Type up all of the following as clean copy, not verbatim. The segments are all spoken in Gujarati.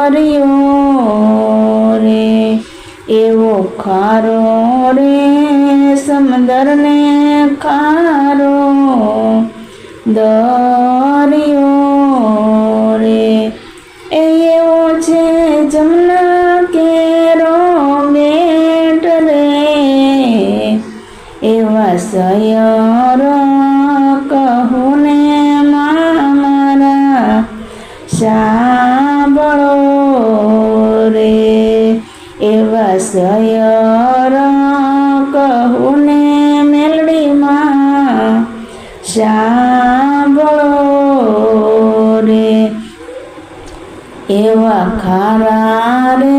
દરિયો રે એવો ખારો રે સમંદરને ખારો દરિયો રે એવો છે જમના કેરો બેટ રે એવા સયર કહું ને મારા સાંભળો રે એવા સયર કહું ને મેલડીમાં સાંભળો રે એવા ખારા રે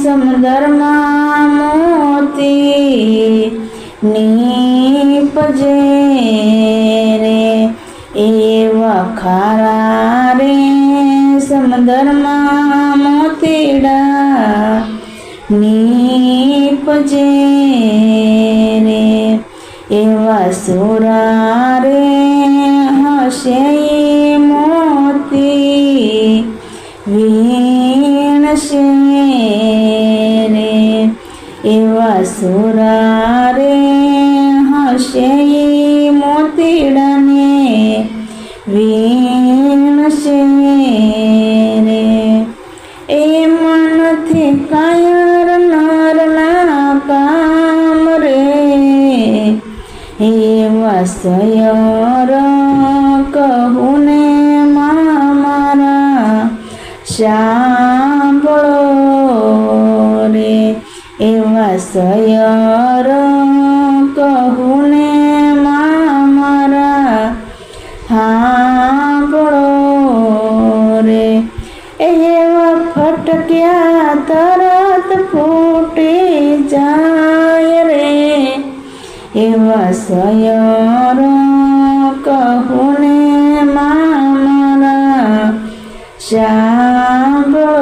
સમંદરમાં મોતી નીપજે રે એવા ખારા રે સમંદરમાં મોતીડા નીપજે રે એવા સુરા રે હશે મોતી વીણશે રે એવા સુરા રે હશે મોતીડાને વીણશે રે એ મનથી કાયર નરના કામ રે એવા સયર કહું ને મારા સાંભળો રે એવા સયર કહું ને મારા સાંભળો રે એવા ફટક્યા તરત ફૂટી જાય રે એવા સયર કહું ને મારા સાંભળો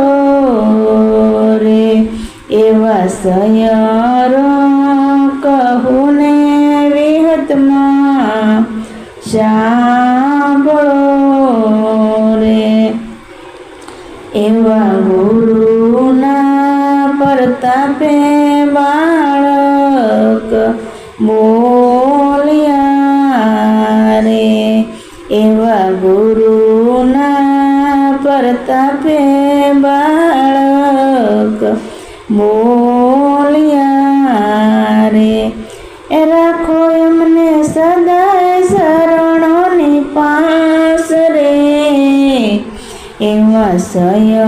રે એવા સયર કહું ને વિહતમાં સાંભળો રે એવા ગુરુના પ્રતાપે બાળક બોલ્યા રે એવા ગુરુના પ્રતાપે બાળક બોલ્યા રે રાખો એમને સદાય શરણોની પાસ રે એવા સય